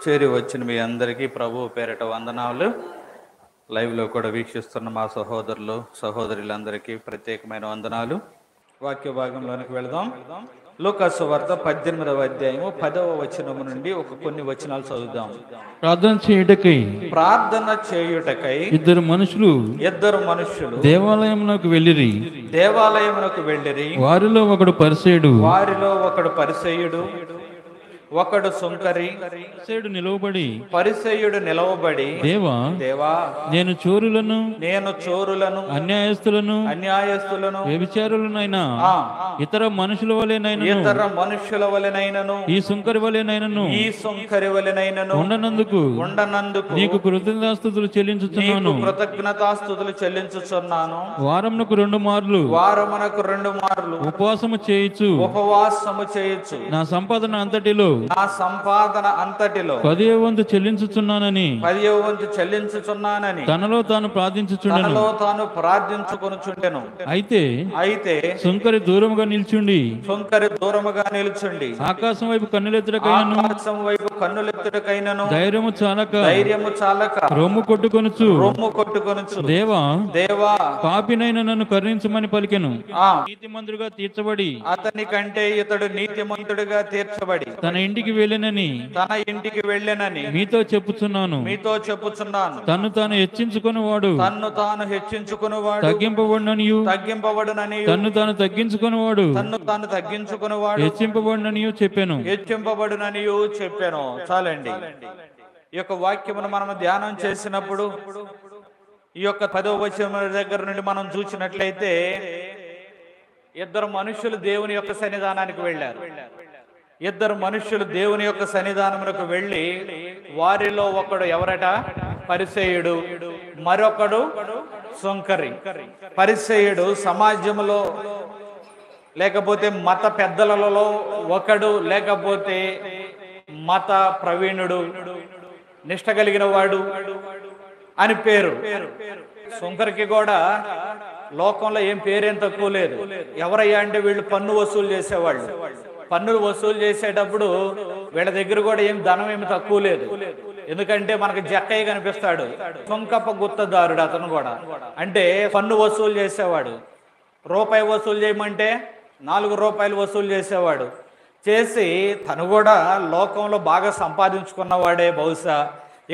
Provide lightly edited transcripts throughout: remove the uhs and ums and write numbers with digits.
చేరి వచ్చిన మీ అందరికీ ప్రభు పేరిట వందనాలు. లైవ్లో కూడా వీక్షిస్తున్న మా సహోదరులు సహోదరులందరికీ ప్రత్యేకమైన వందనాలు. వాక్య భాగంలోనికి వెళదాం. లూకాసు సువార్త 18వ అధ్యాయము 10వ వచనము నుండి కొన్ని వచనాలు చదువుదాం. ప్రార్థన చేయుటకై ఇద్దరు మనుషులు దేవాలయమునకు వెళ్ళిరి. వారిలో ఒకడు పరిసయ్యుడు, ఒకడు సుంకరి. పరిసయ్యుడు నిలవబడి దేవా నేను చోరులను అన్యాయస్తులను వ్యభిచారులనైనా ఇతర మనుషుల వలెనైనను ఈ సుంకరి వలెనైనను ఉండనందుకు నీకు కృతజ్ఞతాస్తుతులు చెల్లించుచున్నాను. వారమునకు 2 మార్లు ఉపవాసము చేయుచు నా సంపాదన అంతటిలో 10వ వంతు చెల్లించుచున్నానని తనలో తాను ప్రార్థించుకొనుచుండెను. అయితే సుంకరి దూరముగా నిల్చుండి ఆకాశం వైపు కన్నులెత్తుటకైనను ధైర్యము చాలక రొమ్ము కొట్టుకొనుచు దేవా పాపినైన నన్ను కరుణించమని పలికెను. నీతిమంతుడుగా తీర్చబడి అతని కంటే ఇతడు నీతిమంతుడిగా తీర్చబడి తన ఇంటికి వెళ్ళెనని మీతో చెప్పుచున్నాను. తన్ను తాను హెచ్చించుకునేవాడు తగ్గింపబడునని తన్ను తాను తగ్గించుకునేవాడు హెచ్చింపబడునని చెప్పాను. చాలండి. ఈ యొక్క వాక్యమును మనం ధ్యానం చేసినప్పుడు ఈ యొక్క 10వ వచనం దగ్గర నుండి మనం చూసినట్లయితే ఇద్దరు మనుషులు దేవుని యొక్క సన్నిధానానికి వెళ్ళారు. సన్నిధానమునకు వెళ్ళి వారిలో ఒకడు ఎవరట? పరిసయ్యుడు, మరొకడు సుంకరి. పరిసయ్యుడు సమాజంలో లేకపోతే మత పెద్దలలో ఒకడు, లేకపోతే మత ప్రవీణుడు, నిష్ట కలిగిన వాడు అని పేరు. సుంకరికి కూడా లోకంలో ఏం పేరేం తక్కువ లేదు. ఎవరయ్యా అంటే వీళ్ళు పన్ను వసూలు చేసేవాళ్ళు. పన్నులు వసూలు చేసేటప్పుడు వీళ్ళ దగ్గర కూడా ఏం ధనం ఏమి తక్కువ లేదు. ఎందుకంటే మనకు జక్కయ్య కనిపిస్తాడు, సుంకప గుత్తదారుడు అతను కూడా. అంటే పన్ను వసూలు చేసేవాడు. రూపాయి వసూలు చేయమంటే 4 రూపాయలు వసూలు చేసేవాడు. చేసి తను కూడా లోకంలో బాగా సంపాదించుకున్నవాడే బహుశా.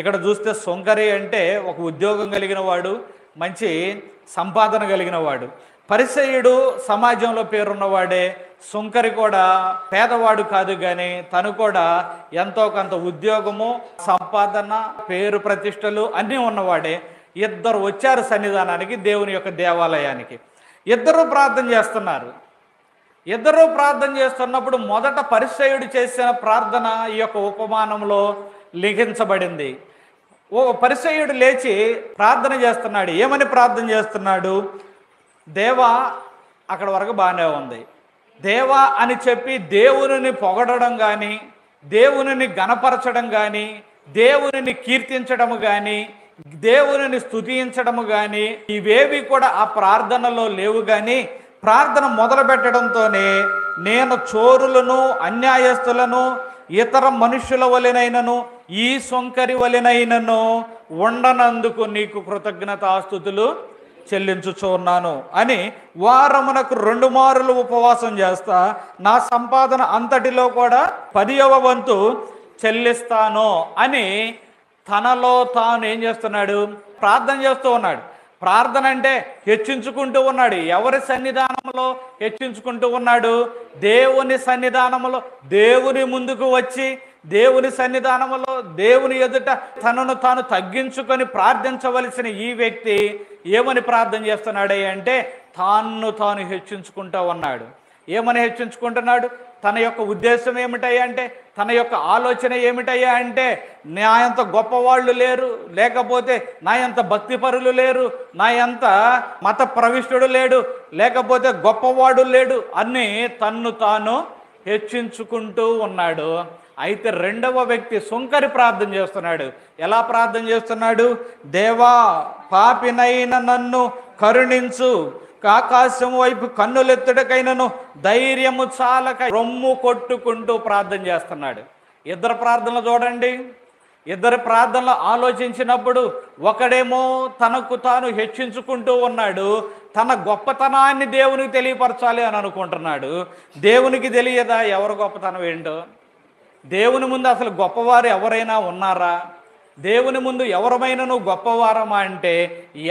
ఇక్కడ చూస్తే సుంకరి అంటే ఒక ఉద్యోగం కలిగిన వాడు, మంచి సంపాదన కలిగిన వాడు. పరిసయ్యుడు సమాజంలో పేరున్నవాడే. సుంకరి కూడా పేదవాడు కాదు, కానీ తను కూడా ఎంతో కొంత ఉద్యోగము, సంపాదన, పేరు ప్రతిష్టలు అన్నీ ఉన్నవాడే. ఇద్దరు వచ్చారు సన్నిధానానికి, దేవుని యొక్క దేవాలయానికి. ఇద్దరు ప్రార్థన చేస్తున్నప్పుడు మొదట పరిసయ్యుడు చేసిన ప్రార్థన ఈ యొక్క ఉపమానంలో లిఖించబడింది. పరిసయ్యుడు లేచి ప్రార్థన చేస్తున్నాడు. ఏమని ప్రార్థన చేస్తున్నాడు? దేవా, అక్కడ వరకు బాగానే ఉంది. దేవా అని చెప్పి దేవునిని పొగడడం కానీ, దేవునిని గణపరచడం కానీ, దేవునిని కీర్తించడము కానీ, దేవునిని స్తుతించడము కానీ ఇవేవి కూడా ఆ ప్రార్థనలో లేవు. కానీ ప్రార్థన మొదలు పెట్టడంతోనే నేను చోరులను అన్యాయస్తులను ఇతర మనుషుల వలెనైనను ఈ సుంకరి వలెనైనను ఉండనందుకు నీకు కృతజ్ఞతాస్తుతులు చెల్లించుచున్నాను అని వారమునకు 2 మారులు ఉపవాసం చేస్తా నా సంపాదన అంతటిలో కూడా 10వ వంతు చెల్లిస్తాను అని తనలో తాను ఏం చేస్తున్నాడు? ప్రార్థన చేస్తూ ఉన్నాడు. ప్రార్థన అంటే హెచ్చించుకుంటూ ఉన్నాడు. ఎవరి సన్నిధానంలో హెచ్చించుకుంటూ ఉన్నాడు? దేవుని సన్నిధానంలో. దేవుని ముందుకు వచ్చి దేవుని సన్నిధానంలో దేవుని ఎదుట తనను తాను తగ్గించుకొని ప్రార్థించవలసిన ఈ వ్యక్తి ఏమని ప్రార్థన చేస్తున్నాడు అంటే తాను హెచ్చించుకుంటూ ఉన్నాడు. ఏమని హెచ్చించుకుంటున్నాడు? తన యొక్క ఉద్దేశం ఏమిటయ్యా అంటే, తన యొక్క ఆలోచన ఏమిటయ్యా అంటే, నా ఎంత గొప్పవాళ్ళు లేరు, లేకపోతే నా ఎంత భక్తిపరులు లేరు, నా ఎంత మత ప్రవిష్టుడు లేడు, లేకపోతే గొప్పవాడు లేడు అని తన్ను తాను హెచ్చించుకుంటూ ఉన్నాడు. అయితే 2వ వ్యక్తి సుంకరి ప్రార్థన చేస్తున్నాడు. ఎలా ప్రార్థన చేస్తున్నాడు? దేవా, పాపినైన నన్ను కరుణించు, ఆకాశం వైపు కన్నులెత్తుటకైనను ధైర్యము చాలక రొమ్ము కొట్టుకుంటూ ప్రార్థన చేస్తున్నాడు. ఇద్దరు ప్రార్థనలు చూడండి. ఇద్దరు ప్రార్థనలు ఆలోచించినప్పుడు ఒకడేమో తనకు తాను హెచ్చించుకుంటూ ఉన్నాడు, తన గొప్పతనాన్ని దేవునికి తెలియపరచాలి అని అనుకుంటున్నాడు. దేవునికి తెలియదా ఎవరు గొప్పతనం ఏంటో? దేవుని ముందు అసలు గొప్పవారు ఎవరైనా ఉన్నారా? దేవుని ముందు ఎవరమైనను గొప్పవారమా అంటే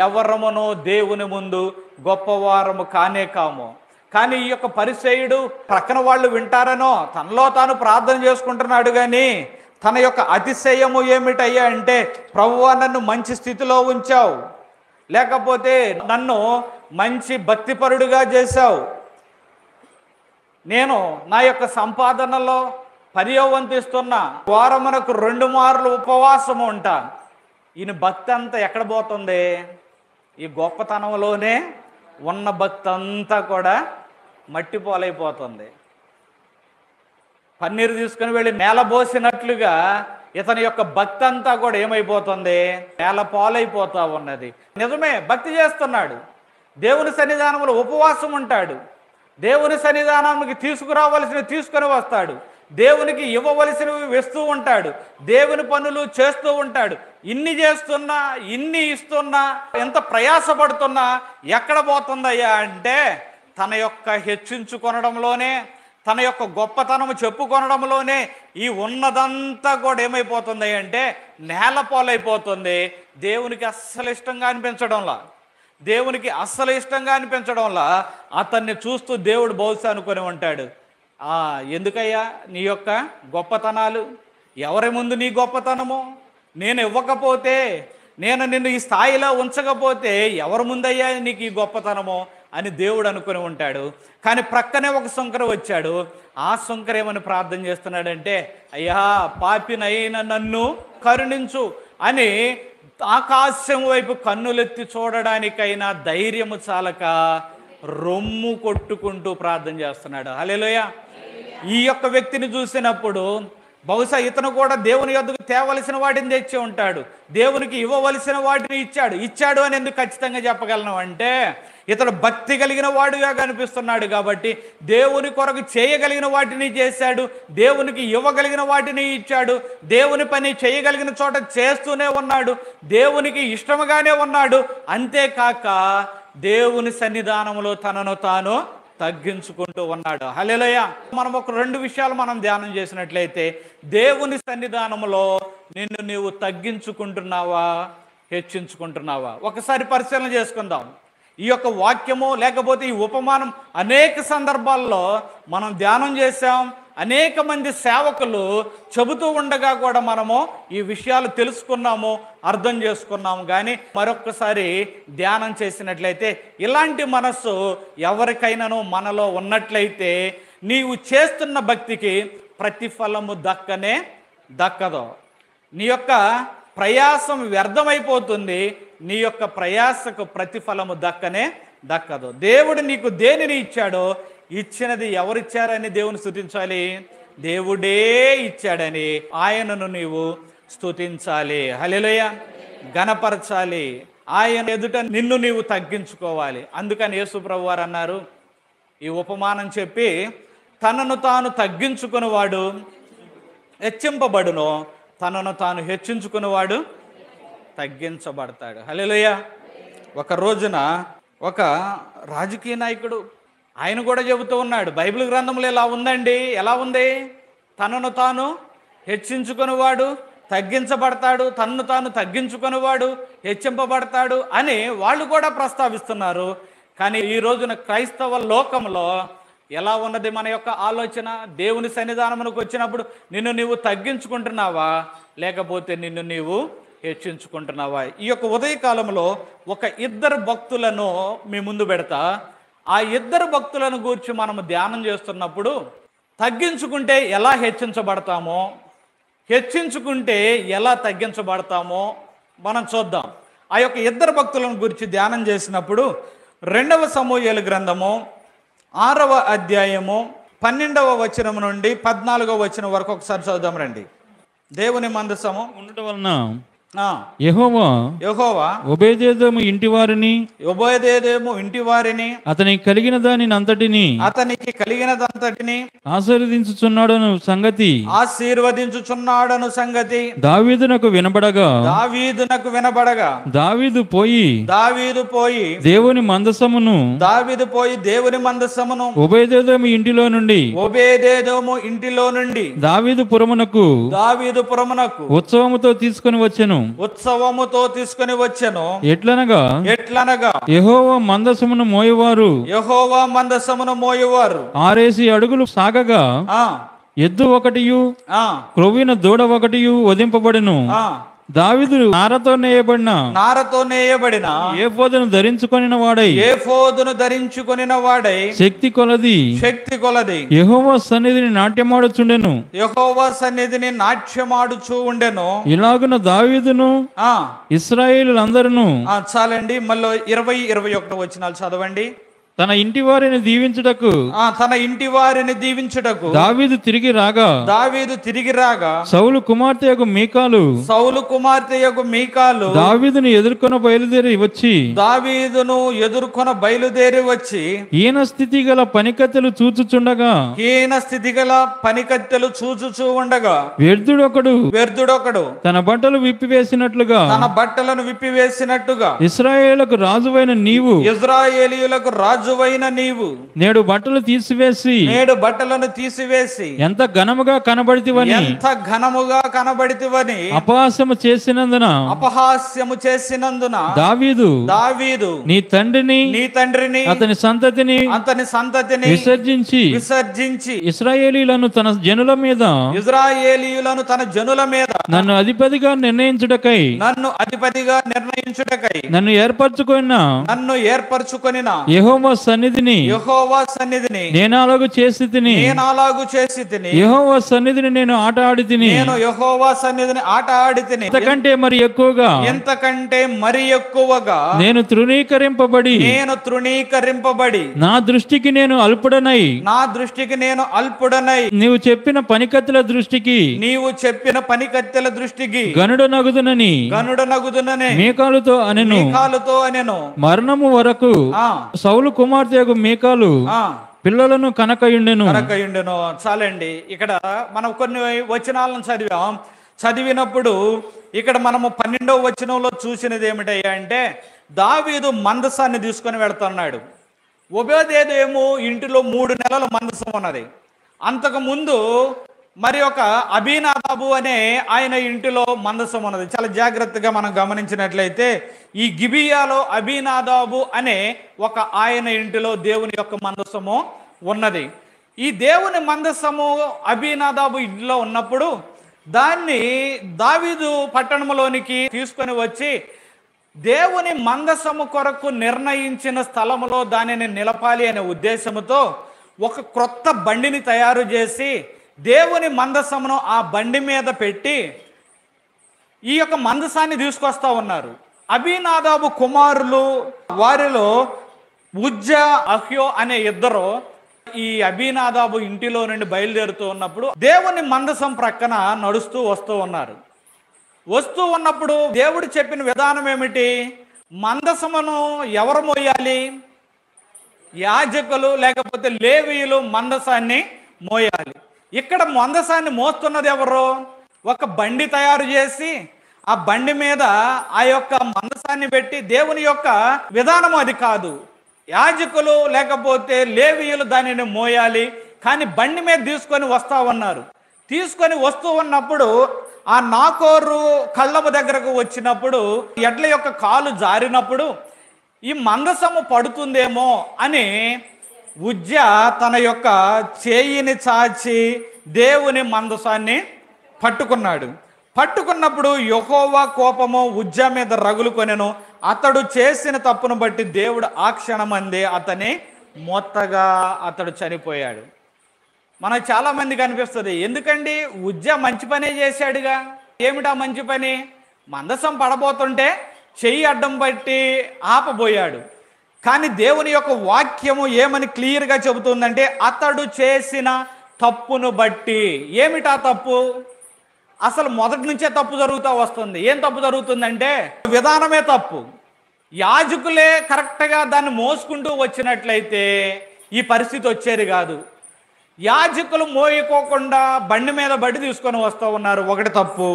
ఎవరమునో దేవుని ముందు గొప్పవారము కానే కాము. కానీ ఈ యొక్క పరిసయ్యుడు ప్రక్కన వాళ్ళు వింటారనో తనలో తాను ప్రార్థన చేసుకుంటున్నాడు. కానీ తన యొక్క అతిశయము ఏమిటయ్యా అంటే, ప్రభువా నన్ను మంచి స్థితిలో ఉంచావు, లేకపోతే నన్ను మంచి భక్తిపరుడుగా చేశావు, నేను నా యొక్క సంపాదనలో 10వ వంతు ఇస్తున్నా, వారమునకు 2 మార్లు ఉపవాసము ఉంటా. ఈయన భక్తి అంతా ఎక్కడ పోతుంది? ఈ గొప్పతనంలోనే ఉన్న భక్తి అంతా కూడా మట్టి పోలైపోతుంది. పన్నీరు తీసుకుని వెళ్ళి నేల పోసినట్లుగా ఇతని యొక్క భక్తి అంతా కూడా ఏమైపోతుంది? నేల పాలైపోతా ఉన్నది. నిజమే, భక్తి చేస్తున్నాడు, దేవుని సన్నిధానంలో ఉపవాసం ఉంటాడు, దేవుని సన్నిధానానికి తీసుకురావలసినవి తీసుకొని వస్తాడు, దేవునికి ఇవ్వవలసినవి వేస్తూ ఉంటాడు, దేవుని పనులు చేస్తూ ఉంటాడు. ఇన్ని చేస్తున్నా, ఇన్ని ఇస్తున్నా, ఎంత ప్రయాసపడుతున్నా ఎక్కడ పోతుందయ్యా అంటే తన యొక్క హెచ్చించుకొనడంలోనే, తన యొక్క గొప్పతనము చెప్పుకొనడంలోనే ఈ ఉన్నదంతా కూడా ఏమైపోతుంది అంటే నేల పాలైపోతుంది. దేవునికి అస్సలు ఇష్టంగా అనిపించడంలా, దేవునికి అస్సలు ఇష్టంగా అనిపించడంలా అతన్ని చూస్తూ దేవుడు బహుశా అనుకొని ఉంటాడు, ఎందుకయ్యా నీ యొక్క గొప్పతనాలు? ఎవరి ముందు నీ గొప్పతనము? నేను ఇవ్వకపోతే, నేను నిన్ను ఈ స్థాయిలో ఉంచకపోతే ఎవరి ముందయ్యా నీకు ఈ గొప్పతనము అని దేవుడు అనుకుని ఉంటాడు. కానీ ప్రక్కనే ఒక సుంకర వచ్చాడు. ఆ సుంకర ఏమని ప్రార్థన చేస్తున్నాడంటే, అయ్యా పాపినైన నన్ను కరుణించు అని ఆకాశం వైపు కన్నులెత్తి చూడడానికైనా ధైర్యము చాలక రొమ్ము కొట్టుకుంటూ ప్రార్థన చేస్తున్నాడు. హల్లెలూయా. ఈ యొక్క వ్యక్తిని చూసినప్పుడు బహుశా ఇతను కూడా దేవుని యొద్దకు తేవలసిన వాటిని తెచ్చి ఉంటాడు, దేవునికి ఇవ్వవలసిన వాటిని ఇచ్చాడు అని ఎందుకు ఖచ్చితంగా చెప్పగలను అంటే ఇతడు భక్తి కలిగిన వాడుగా కనిపిస్తున్నాడు కాబట్టి దేవుని కొరకు చేయగలిగిన వాటిని చేశాడు, దేవునికి ఇవ్వగలిగిన వాటిని ఇచ్చాడు, దేవుని పని చేయగలిగిన చోట చేస్తూనే ఉన్నాడు, దేవునికి ఇష్టముగానే ఉన్నాడు. అంతేకాక దేవుని సన్నిధానంలో తనను తాను తగ్గించుకుంటూ ఉన్నాడు. హల్లెలూయా. మనం ఒక 2 విషయాలు మనం ధ్యానం చేసినట్లయితే, దేవుని సన్నిధానంలో నిన్ను నీవు తగ్గించుకుంటున్నావా, హెచ్చించుకుంటున్నావా? ఒకసారి పరిశీలన చేసుకుందాం. ఈ యొక్క వాక్యము లేకపోతే ఈ ఉపమానం అనేక సందర్భాల్లో మనం ధ్యానం చేశాం. అనేక మంది సేవకులు చెబుతూ ఉండగా కూడా మనము ఈ విషయాలు తెలుసుకున్నాము, అర్థం చేసుకున్నాము. కానీ మరొక్కసారి ధ్యానం చేసినట్లయితే ఇలాంటి మనస్సు ఎవరికైనానో మనలో ఉన్నట్లయితే నీవు చేస్తున్న భక్తికి ప్రతిఫలము దక్కదు. నీ యొక్క ప్రయాసం వ్యర్థమైపోతుంది, నీ యొక్క ప్రయాసకు ప్రతిఫలము దక్కదు. దేవుడు నీకు దేనిని ఇచ్చాడో, ఇచ్చినది ఎవరిచ్చారని దేవుని స్తుతించాలి? దేవుడే ఇచ్చాడని ఆయనను నీవు స్తుతించాలి. హల్లెలూయా. ఘనపరచాలి, ఆయన ఎదుట నిన్ను నీవు తగ్గించుకోవాలి. అందుకని యేసు ప్రభువు వారు అన్నారు, ఈ ఉపమానం చెప్పి, తనను తాను తగ్గించుకునేవాడు హెచ్చింపబడును, తనను తాను హెచ్చించుకునేవాడు తగ్గించబడతాడు. హల్లెలూయా. ఒక రోజున ఒక రాజకీయ నాయకుడు ఆయన కూడా చెబుతూ ఉన్నాడు, బైబిల్ గ్రంథంలో ఇలా ఉందండి. ఎలా ఉంది? తనను తాను హెచ్చించుకునేవాడు తగ్గించబడతాడు, తనను తాను తగ్గించుకునేవాడు హెచ్చింపబడతాడు అని వాళ్ళు కూడా ప్రస్తావిస్తున్నారు. కానీ ఈ రోజున క్రైస్తవ లోకంలో ఎలా ఉన్నది మన యొక్క ఆలోచన? దేవుని సన్నిధానమునకు వచ్చినప్పుడు నిన్ను నీవు తగ్గించుకుంటున్నావా, లేకపోతే నిన్ను నీవు హెచ్చించుకుంటున్నావా? ఈ యొక్క ఉదయకాలంలో ఒక 2 భక్తులను మీ ముందు పెడతా. ఆ 2 భక్తులను గురించి మనము ధ్యానం చేస్తున్నప్పుడు తగ్గించుకుంటే ఎలా హెచ్చించబడతామో, హెచ్చించుకుంటే ఎలా తగ్గించబడతామో మనం చూద్దాం. ఆ యొక్క 2 భక్తులను గురించి ధ్యానం చేసినప్పుడు 2వ సమూయేలు గ్రంథము 6వ అధ్యాయము 12వ వచనం నుండి 14వ వచనం వరకు ఒకసారి చదువుదాం రండి. దేవుని మందసము ఉండటం వలన యెహోవా ఒబేదెదోము ఇంటి వారిని అతనికి కలిగినదంతటిని ఆశీర్వదించుచున్నాడను సంగతి దావీదునకు వినబడగా దావీదు పోయి దేవుని మందసమును ఒబేదెదోము ఇంటిలో నుండి దావీదు పురమునకు ఉత్సవముతో తీసుకొని వచ్చెను. ఎట్లనగా యెహోవా మందసమును మోయువారు 6 అడుగులు సాగగా ఎద్దు ఒకటియు క్రొవ్విన దూడ ఒకటియు వధింపబడెను. దావీదు నారతో నేయబడిన ఏఫోదును ధరించుకొనిన వాడై శక్తి కొలది యెహోవా సన్నిధిని నాట్యమాడుచు ఉండెను. ఇలాగున దావీదును ఇశ్రాయేలులందరూ చాలండి. మళ్ళీ 20-21 వచనాలు చదవండి. తన ఇంటి వారిని దీవించుటకు దావీదు తిరిగి రాగా సౌలు కుమార్తె యొక్క మీకాలు దావీదును ఎదుర్కొన బయలుదేరి వచ్చి హీన స్థితి గల పనికత్తెలు చూచుచూ ఉండగా వ్యర్థుడొకడు తన బట్టలు విప్పివేసినట్లుగా ఇశ్రాయేలుకు రాజువైన నీవు నేడు బట్టలను తీసివేసి ఎంత ఘనముగా కనబడితివని అపహాస్యము చేసినందున దావీదు నీ తండ్రిని అతని సంతతిని విసర్జించి ఇశ్రాయేలీయులను తన జనుల మీద నన్ను అధిపతిగా నిర్ణయించుటకై నన్ను ఏర్పరచుకొనిన యెహోవా సన్నిధిని నేను అలాగు చేసి తిని యెహోవా సన్నిధిని నేను ఆట ఆడి తిని ఎంతకంటే మరి ఎక్కువగా నేను తృణీకరింపబడి నా దృష్టికి నేను అల్పుడనై నీవు చెప్పిన పనికత్తెల దృష్టికి గనుడనగుదునని మీకాలుతో అనెను. మరణము వరకు సౌలు కుమార్తె మీకాలు పిల్లలను కనకయుండెను. చాలండి. ఇక్కడ మనం కొన్ని వచనాలను చదివినప్పుడు ఇక్కడ మనము 12వ వచనంలో చూసినది ఏమిటయ్యా అంటే దావీదు మందసాన్ని తీసుకొని వెళ్తున్నాడు. ఒబేదెదోము ఇంటిలో 3 నెలల మందసం ఉన్నది. అంతకుముందు మరి ఒక అబీనాదాబు అనే ఆయన ఇంటిలో మందసం ఉన్నది. చాలా జాగ్రత్తగా మనం గమనించినట్లయితే ఈ గిబియాలో అబీనాదాబు అనే ఒక ఆయన ఇంటిలో దేవుని యొక్క మందసము ఉన్నది. ఈ దేవుని మందసము అబీనాదాబు ఇంటిలో ఉన్నప్పుడు దాన్ని దావీదు పట్టణంలోనికి తీసుకొని వచ్చి దేవుని మందసము కొరకు నిర్ణయించిన స్థలములో దానిని నిలపాలి అనే ఉద్దేశంతో ఒక క్రొత్త బండిని తయారు చేసి దేవుని మందసమును ఆ బండి మీద పెట్టి ఈ యొక్క మందసాన్ని తీసుకొస్తా ఉన్నారు. అబీనాదాబు కుమారులు వారిలో ఉజ్జా అహ్యో అనే ఇద్దరు ఈ అబీనాదాబు ఇంటిలో నుండి బయలుదేరుతూ ఉన్నప్పుడు దేవుని మందసం ప్రక్కన నడుస్తూ వస్తూ ఉన్నప్పుడు దేవుడు చెప్పిన విధానం ఏమిటి? మందసమును ఎవరు మోయాలి? యాజకులు లేకపోతే లేవీయులు మందసాన్ని మోయాలి. ఇక్కడ మందసాన్ని మోస్తున్నది ఎవరు? ఒక బండి తయారు చేసి ఆ బండి మీద ఆ యొక్క మందసాన్ని పెట్టి దేవుని యొక్క విధానం అది కాదు. యాజకులు లేకపోతే లేవీయులు దానిని మోయాలి. కానీ బండి మీద తీసుకొని వస్తూ ఉన్నప్పుడు ఆ నాకోరు కళ్ళము దగ్గరకు వచ్చినప్పుడు ఎడ్ల యొక్క కాలు జారినప్పుడు ఈ మందసము పడుతుందేమో అని ఉజ్జా తన యొక్క చేయిని చాచి దేవుని మందసాన్ని పట్టుకున్నప్పుడు యెహోవా కోపము ఉజ్జా మీద రగులుకొనెను. అతడు చేసిన తప్పును బట్టి దేవుడు ఆ క్షణమందే అతడు చనిపోయాడు. మనకు చాలా మందికి అనిపిస్తుంది, ఎందుకండి ఉజ్జా మంచి పనే చేశాడుగా, ఏమిటా మంచి పని? మందసం పడబోతుంటే చెయ్యి అడ్డం పట్టి ఆపబోయాడు. కానీ దేవుని యొక్క వాక్యము ఏమని క్లియర్గా చెబుతుందంటే అతడు చేసిన తప్పును బట్టి. ఏమిటా తప్పు? అసలు మొదటి నుంచే తప్పు జరుగుతూ వస్తుంది. ఏం తప్పు జరుగుతుందంటే విధానమే తప్పు. యాజకులే కరెక్ట్గా దాన్ని మోసుకుంటూ వచ్చినట్లయితే ఈ పరిస్థితి వచ్చేది కాదు. యాజకులు మోయకోకుండా బండి మీద బడి తీసుకొని వస్తూ ఉన్నారు, ఒకటి తప్పు.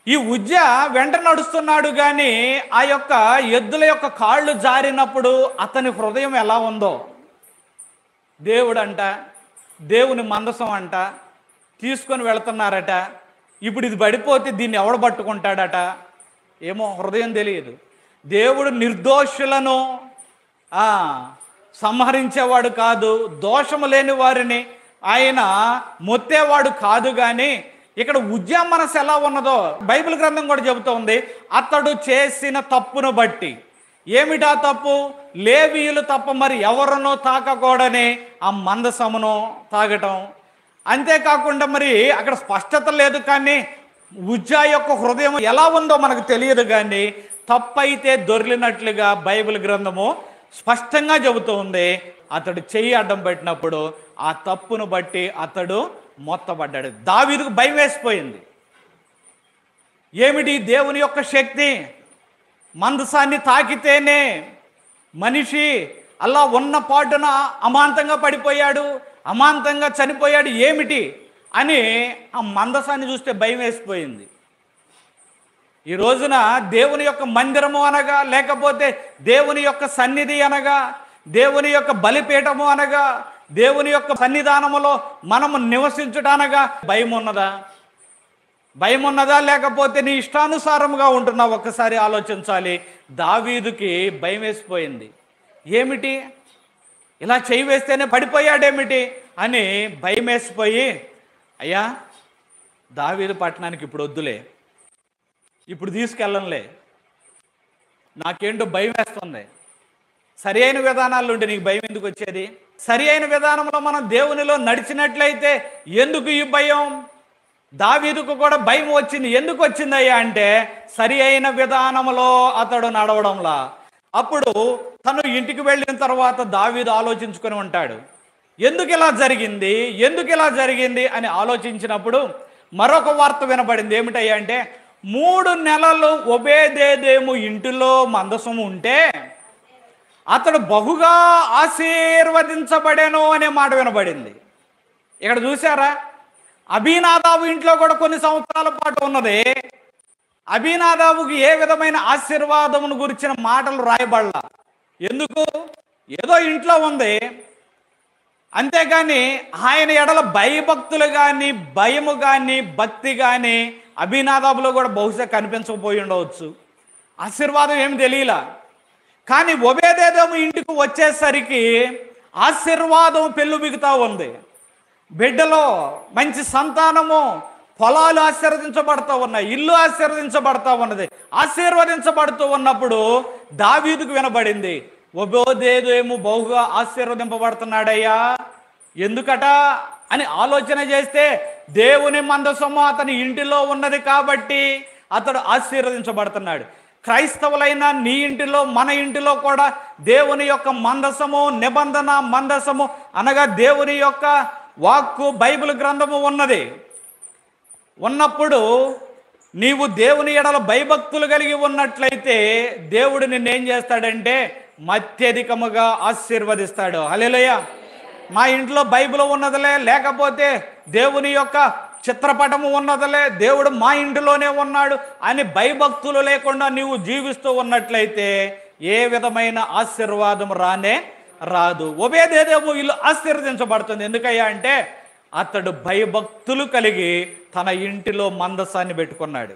ఈ ఉజ్జ వెంట నడుస్తున్నాడు కానీ ఆ యొక్క ఎద్దుల యొక్క కాళ్ళు జారినప్పుడు అతని హృదయం ఎలా ఉందో, దేవుడు అంట, దేవుని మందసం అంట తీసుకొని వెళుతున్నారట. ఇప్పుడు ఇది పడిపోతే దీన్ని ఎవడు పట్టుకుంటాడట, ఏమో హృదయం తెలియదు. దేవుడు నిర్దోషులను సంహరించేవాడు కాదు, దోషము లేని వారిని ఆయన మొత్తేవాడు కాదు. కానీ ఇక్కడ ఉజ్జా మనసు ఎలా ఉన్నదో బైబిల్ గ్రంథం కూడా చెబుతోంది. అతడు చేసిన తప్పును బట్టి, ఏమిటా తప్పు? లేవీయులు తప్ప మరి ఎవరినో తాకకూడని ఆ మందసమును తాగటం. అంతేకాకుండా మరి అక్కడ స్పష్టత లేదు, కానీ ఉజ్జా యొక్క హృదయం ఎలా ఉందో మనకు తెలియదు. కానీ తప్పైతే దొర్లినట్లుగా బైబిల్ గ్రంథము స్పష్టంగా చెబుతూ ఉంది. అతడు చెయ్యి అడ్డం పెట్టినప్పుడు ఆ తప్పును బట్టి అతడు మొత్తపడ్డాడు. దావీదుకు భయం వేసిపోయింది. ఏమిటి దేవుని యొక్క శక్తి? మందసాన్ని తాకితేనే మనిషి అలా ఉన్న పాటున అమాంతంగా పడిపోయాడు, అమాంతంగా చనిపోయాడు, ఏమిటి అని ఆ మందసాన్ని చూస్తే భయం వేసిపోయింది. ఈ రోజున దేవుని యొక్క మందిరము అనగా, లేకపోతే దేవుని యొక్క సన్నిధి అనగా, దేవుని యొక్క బలిపీఠము అనగా, దేవుని యొక్క సన్నిధానములో మనము నివసించుటనగా భయం ఉన్నదా? భయం ఉన్నదా? లేకపోతే నీ ఇష్టానుసారముగా ఉంటున్నావు? ఒక్కసారి ఆలోచించాలి. దావీదుకి భయం వేసిపోయింది. ఏమిటి, ఇలా చేయి వేస్తేనే పడిపోయాడేమిటి అని భయం వేసిపోయి, అయ్యా దావీదు పట్టణానికి ఇప్పుడు వద్దులే, ఇప్పుడు తీసుకెళ్ళంలే, నాకేంటో భయం వేస్తుంది. సరి అయిన విధానాలు ఉంటే నీకు భయం ఎందుకు వచ్చేది? సరి అయిన విధానంలో మనం దేవునిలో నడిచినట్లయితే ఎందుకు ఈ భయం? దావీదుకు కూడా భయం వచ్చింది. ఎందుకు వచ్చిందయ్యా అంటే సరి అయిన విధానంలో అతడు నడవడంలా. అప్పుడు తను ఇంటికి వెళ్ళిన తర్వాత దావీదు ఆలోచించుకొని ఉంటాడు, ఎందుకు ఇలా జరిగింది, ఎందుకు ఇలా జరిగింది అని ఆలోచించినప్పుడు మరొక వార్త వినబడింది. ఏమిటయ్యా అంటే 3 నెలలు ఒబేదేదేము ఇంటిలో మందసము ఉంటే అతడు బహుగా ఆశీర్వదించబడేను అనే మాట వినబడింది. ఇక్కడ చూసారా, అబీనాదాబు ఇంట్లో కూడా కొన్ని సంవత్సరాల పాటు ఉన్నది. అబీనాదాబుకి ఏ విధమైన ఆశీర్వాదమును గురించిన మాటలు రాయబడలా. ఎందుకు? ఏదో ఇంట్లో ఉంది, అంతేగాని ఆయన ఎడల భయభక్తులు కానీ, భయము కానీ, భక్తి కానీ అబీనాదాబులో కూడా బహుశా కనిపించకపోయి ఉండవచ్చు. ఆశీర్వాదం ఏమి తెలియలా. కానీ ఒబేదేదోము ఇంటికి వచ్చేసరికి ఆశీర్వాదం పెళ్ళుబిగుతూ ఉంది. బిడ్డలో మంచి సంతానము, పొలాలు ఆశీర్వదించబడుతూ ఉన్నాయి, ఇల్లు ఆశీర్వదించబడుతూ ఉన్నది. ఆశీర్వదించబడుతూ ఉన్నప్పుడు దావీదుకు వినబడింది, ఒబేదేదోము బహుగా ఆశీర్వదింపబడుతున్నాడయ్యా, ఎందుకట అని ఆలోచన చేస్తే దేవుని మందసము అతని ఇంటిలో ఉన్నది కాబట్టి అతడు ఆశీర్వదించబడుతున్నాడు. క్రైస్తవులైన నీ ఇంటిలో, మన ఇంటిలో కూడా దేవుని యొక్క మందసము, నిబంధన మందసము అనగా దేవుని యొక్క వాక్కు, బైబిల్ గ్రంథము ఉన్నది. ఉన్నప్పుడు నీవు దేవుని ఎడల భయభక్తులు కలిగి ఉన్నట్లయితే దేవుడు నిన్నేం చేస్తాడంటే అత్యధికముగా ఆశీర్వదిస్తాడు. హల్లెలూయా. మా ఇంట్లో బైబిల్ ఉన్నదిలే, లేకపోతే దేవుని యొక్క చిత్రపటము ఉన్నదిలే, దేవుడు మా ఇంటిలోనే ఉన్నాడు అని భయభక్తులు లేకుండా నీవు జీవిస్తూ ఉన్నట్లయితే ఏ విధమైన ఆశీర్వాదం రానే రాదు. ఒబేదేదోము ఇల్లు ఆశీర్వదించబడుతుంది. ఎందుకయ్యా అంటే అతడు భయభక్తులు కలిగి తన ఇంటిలో మందసాన్ని పెట్టుకున్నాడు.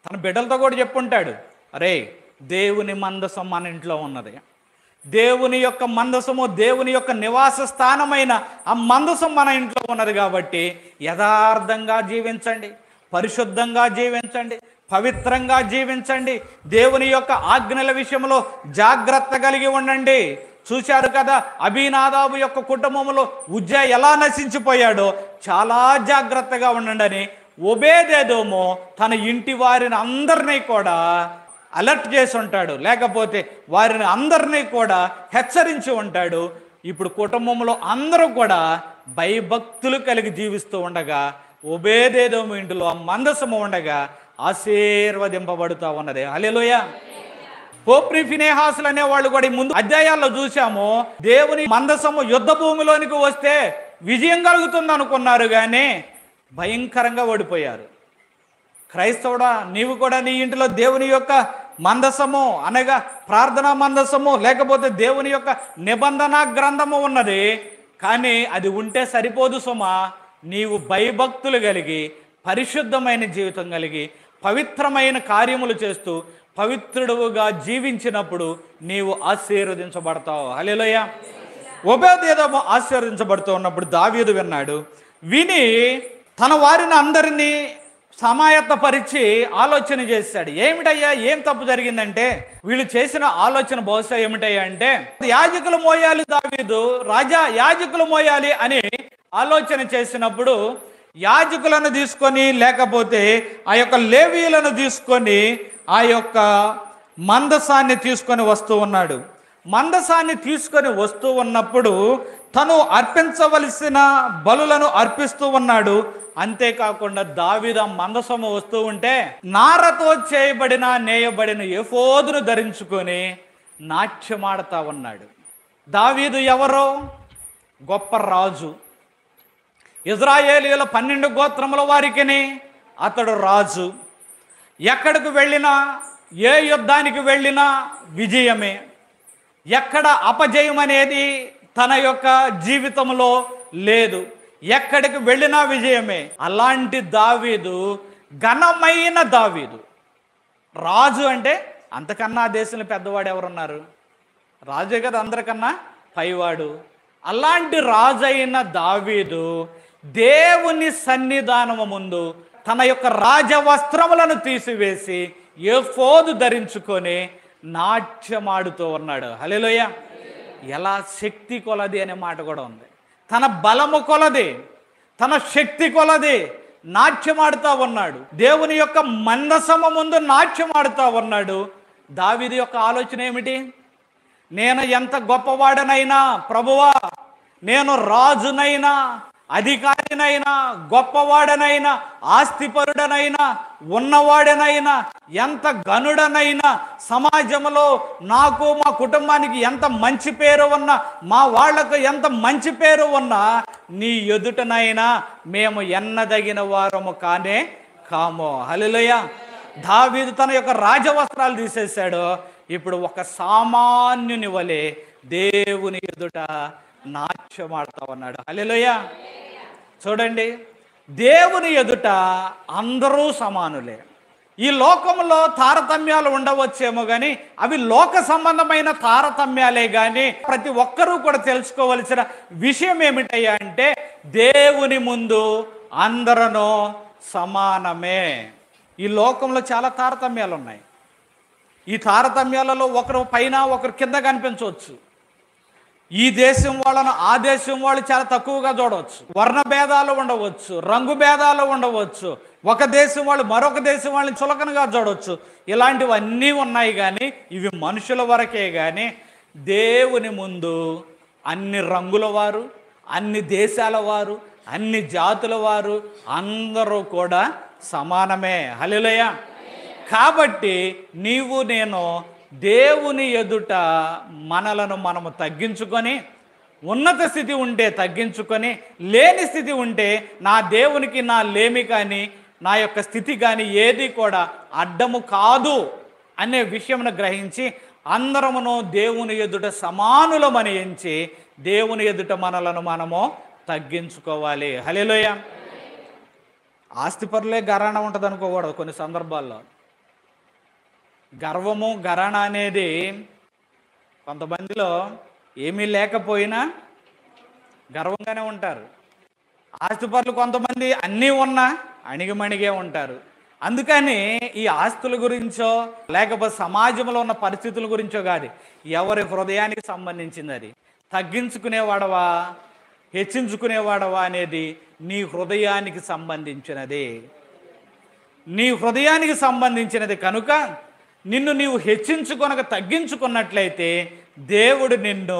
తన బిడ్డలతో కూడా చెప్పుంటాడు, అరే దేవుని మందసం మన ఇంట్లో ఉన్నది, దేవుని యొక్క మందసము, దేవుని యొక్క నివాస స్థానమైన ఆ మందసం మన ఇంట్లో ఉన్నది కాబట్టి యథార్థంగా జీవించండి, పరిశుద్ధంగా జీవించండి, పవిత్రంగా జీవించండి, దేవుని యొక్క ఆజ్ఞల విషయంలో జాగ్రత్త కలిగి ఉండండి. చూశారు కదా, అబీనాదాబు యొక్క కుటుంబంలో ఉజ్జా ఎలా నశించిపోయాడో చాలా జాగ్రత్తగా ఉండండి అని ఒబేదేదోము తన ఇంటి వారిని అందరినీ కూడా అలర్ట్ చేసి ఉంటాడు, లేకపోతే వారిని అందరినీ కూడా హెచ్చరించి ఉంటాడు. ఇప్పుడు కుటుంబంలో అందరూ కూడా భయభక్తులు కలిగి జీవిస్తూ ఉండగా ఒబేదేదోము ఇంటిలో ఆ మందసము ఉండగా ఆశీర్వదింపబడుతూ ఉన్నది. హల్లెలూయా. హోప్ని ఫినెహాసులు అనే వాళ్ళు కూడా ఈ ముందు అధ్యాయాల్లో చూసాము. దేవుని మందసము యుద్ధ భూమిలోనికి వస్తే విజయం కలుగుతుంది అనుకున్నారు, కానీ భయంకరంగా ఓడిపోయారు. క్రైస్తవుడా, నీవు కూడా నీ ఇంటిలో దేవుని యొక్క మందసము అనగా ప్రార్థనా మందసము లేకపోతే దేవుని యొక్క నిబంధన గ్రంథము ఉన్నది, కానీ అది ఉంటే సరిపోదు సుమా. నీవు భయభక్తులు కలిగి పరిశుద్ధమైన జీవితం కలిగి పవిత్రమైన కార్యములు చేస్తూ పవిత్రుడుగా జీవించినప్పుడు నీవు ఆశీర్వదించబడతావు. హల్లెలూయా. ఒబేదెదోము ఆశీర్వదించబడుతూ ఉన్నప్పుడు దావీదు విన్నాడు. విని తన వారిని అందరినీ సమాయత్తపరిచి ఆలోచన చేశాడు. ఏమిటయ్యా, ఏం తప్పు జరిగిందంటే వీళ్ళు చేసిన ఆలోచన బహుశా ఏమిటయ్యా అంటే, యాజకులు మోయాలి దావీదు, రాజా యాజకులు మోయాలి అని ఆలోచన చేసినప్పుడు యాజకులను తీసుకొని లేకపోతే ఆ యొక్క లేవీయులను తీసుకొని ఆ యొక్క మందసాన్ని తీసుకొని వస్తూ ఉన్నాడు. మందసాన్ని తీసుకొని వస్తూ ఉన్నప్పుడు తను అర్పించవలసిన బలులను అర్పిస్తూ ఉన్నాడు. అంతేకాకుండా దావీదు మందసము వస్తూ ఉంటే నారతో చేయబడిన నేయబడిన ఎఫోదును ధరించుకొని నాట్యమాడుతూ ఉన్నాడు. దావీదు ఎవరో? గొప్ప రాజు. ఇజ్రాయేలీయుల 12 గోత్రముల వారికిని అతడు రాజు. ఎక్కడికి వెళ్ళినా, ఏ యుద్ధానికి వెళ్ళినా విజయమే. ఎక్కడ అపజయం అనేది తన యొక్క జీవితంలో లేదు. ఎక్కడికి వెళ్ళినా విజయమే. అలాంటి దావీదు ఘనమైన దావీదు. రాజు అంటే అంతకన్నా ఆ దేశంలో పెద్దవాడు ఎవరున్నారు? రాజే కదా అందరికన్నా పైవాడు. అలాంటి రాజు అయిన దావీదు దేవుని సన్నిధానము ముందు తన యొక్క రాజవస్త్రములను తీసివేసి ఎఫోదు ధరించుకొని నాట్యమాడుతూ ఉన్నాడు. హల్లెలూయా. ఎలా శక్తి కొలది అనే మాట కూడా ఉంది. తన బలము కొలది, తన శక్తి కొలది నాట్యమాడుతూ ఉన్నాడు. దేవుని యొక్క మందసము ముందు నాట్యమాడుతూ ఉన్నాడు. దావీదు యొక్క ఆలోచన ఏమిటి? నేను ఎంత గొప్పవాడనైనా ప్రభువా, నేను రాజునైనా అధికారినైనా గొప్పవాడనైనా ఆస్తిపరుడనైనా ఉన్నవాడనైనా ఎంత గనుడనైనా సమాజంలో నాకు మా కుటుంబానికి ఎంత మంచి పేరు ఉన్నా, మా వాళ్లకు ఎంత మంచి పేరు ఉన్నా, నీ ఎదుటనైనా మేము ఎన్నదగిన వారము కాము. హల్లెలూయా. దావీదు తన యొక్క రాజవస్త్రాలు తీసేశాడు. ఇప్పుడు ఒక సామాన్యుని వలె దేవుని ఎదుట నాట్యమాడుతూ ఉన్నాడు. హల్లెలూయా. చూడండి, దేవుని ఎదుట అందరూ సమానులే. ఈ లోకంలో తారతమ్యాలు ఉండవచ్చేమో కానీ అవి లోక సంబంధమైన తారతమ్యాలే. కానీ ప్రతి ఒక్కరూ కూడా తెలుసుకోవలసిన విషయం ఏమిటయ్యా అంటే దేవుని ముందు అందరూ సమానమే. ఈ లోకంలో చాలా తారతమ్యాలు ఉన్నాయి. ఈ తారతమ్యాలలో ఒకరు పైన ఒకరు కింద కనిపించవచ్చు. ఈ దేశం వాళ్ళను ఆ దేశం వాళ్ళు చాలా తక్కువగా చూడవచ్చు. వర్ణ భేదాలు ఉండవచ్చు, రంగు భేదాలు ఉండవచ్చు. ఒక దేశం వాళ్ళు మరొక దేశం వాళ్ళని చులకనగా చూడవచ్చు. ఇలాంటివన్నీ ఉన్నాయి, కానీ ఇవి మనుషుల వరకే. కానీ దేవుని ముందు అన్ని రంగుల వారు, అన్ని దేశాల వారు, అన్ని జాతుల వారు అందరూ కూడా సమానమే. హల్లెలూయా. కాబట్టి నీవు నేను దేవుని ఎదుట మనలను మనము తగ్గించుకొని, ఉన్నత స్థితి ఉంటే తగ్గించుకొని, లేని స్థితి ఉంటే నా దేవునికి నా లేమి కానీ నా యొక్క స్థితి కానీ ఏది కూడా అడ్డము కాదు అనే విషయమును గ్రహించి అందరమును దేవుని ఎదుట సమానులమని ఎంచి దేవుని ఎదుట మనలను మనము తగ్గించుకోవాలి. హల్లెలూయా. ఆస్తిపరులే గరాణ ఉంటుంది అనుకోకూడదు. కొన్ని సందర్భాల్లో గర్వము గరాణ అనేది కొంతమందిలో ఏమీ లేకపోయినా గర్వంగానే ఉంటారు. ఆస్తిపరులు కొంతమంది అన్నీ ఉన్నా అణిగిమణిగే ఉంటారు. అందుకని ఈ ఆస్తుల గురించో లేకపోతే సమాజంలో ఉన్న పరిస్థితుల గురించో కాదు, ఎవరి హృదయానికి సంబంధించింది అది. తగ్గించుకునేవాడవా హెచ్చించుకునేవాడవా అనేది నీ హృదయానికి సంబంధించినది. నీ హృదయానికి సంబంధించినది కనుక నిన్ను నీవు హెచ్చించుకొనక తగ్గించుకున్నట్లయితే దేవుడు నిన్ను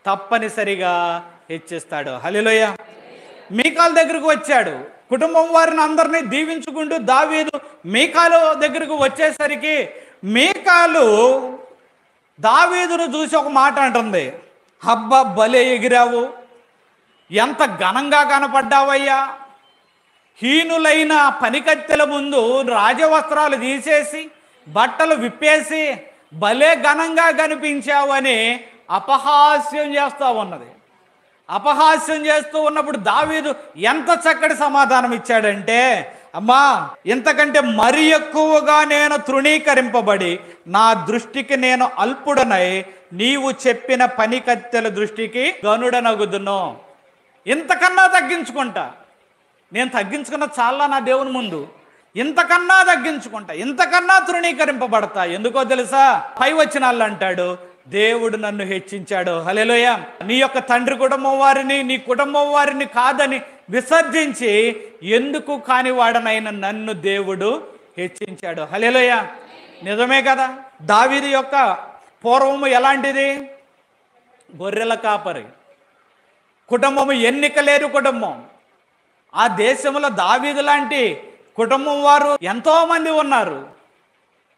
తప్పనిసరిగా హెచ్చిస్తాడు. హల్లెలూయా. మీకాలు దగ్గరకు వచ్చాడు. కుటుంబం వారిని అందరినీ దీవించుకుంటూ దావీదు మీకాలు దగ్గరకు వచ్చేసరికి మీకాలు దావీదును చూసి ఒక మాట అంటుంది, అబ్బా భలే ఎగిరావు, ఎంత ఘనంగా కనపడ్డావయ్యా, హీనులైన పనికత్తెల ముందు రాజవస్త్రాలు తీసేసి బట్టలు విప్పేసి భలే ఘనంగా కనిపించావని అపహాస్యం చేస్తూ ఉన్నది. అపహాస్యం చేస్తూ ఉన్నప్పుడు దావీదు ఎంత చక్కటి సమాధానం ఇచ్చాడంటే, అమ్మా ఇంతకంటే మరి ఎక్కువగా నేను తృణీకరింపబడి నా దృష్టికి నేను అల్పుడనై నీవు చెప్పిన పనికత్తెల దృష్టికి గనుడనగుదును. ఇంతకన్నా తగ్గించుకుంటా, నేను తగ్గించుకున్న చాలా నా దేవుని ముందు, ఇంతకన్నా తగ్గించుకుంటా, ఇంతకన్నా తృణీకరింపబడతా. ఎందుకో తెలుసా? పై వచనాలు అంటాడు, దేవుడు నన్ను హెచ్చించాడు. హల్లెలూయా. నీ యొక్క తండ్రి కుటుంబం వారిని, నీ కుటుంబం వారిని కాదని విసర్జించి ఎందుకు కానివాడనైన నన్ను దేవుడు హెచ్చించాడు. హల్లెలూయా. నిజమే కదా? దావీదు యొక్క పూర్వము ఎలాంటిది? గొర్రెల కాపరి కుటుంబము, ఎన్నిక లేని కుటుంబం. ఆ దేశంలో దావీదు లాంటి కుటుంబం వారు ఎంతోమంది ఉన్నారు.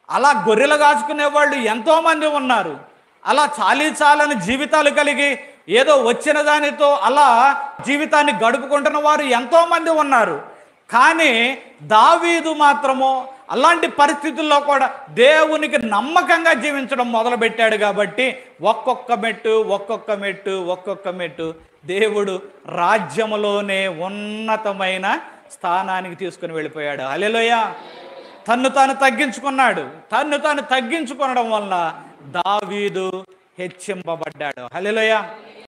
అలా గొర్రెలు కాచుకునే వాళ్ళు ఎంతోమంది ఉన్నారు. అలా చాలని జీవితాలు కలిగి ఏదో వచ్చిన దానితో అలా జీవితాన్ని గడుపుకుంటున్న వారు ఎంతోమంది ఉన్నారు. కానీ దావీదు మాత్రము అలాంటి పరిస్థితుల్లో కూడా దేవునికి నమ్మకంగా జీవించడం మొదలుపెట్టాడు. కాబట్టి ఒక్కొక్క మెట్టు దేవుడు రాజ్యములోనే ఉన్నతమైన స్థానానికి తీసుకుని వెళ్ళిపోయాడు. హల్లెలూయా. తన్ను తాను తగ్గించుకున్నాడు. తన్ను తాను తగ్గించుకోవడం వల్ల దావీదు హెచ్చింపబడ్డాడు. హల్లెలూయా.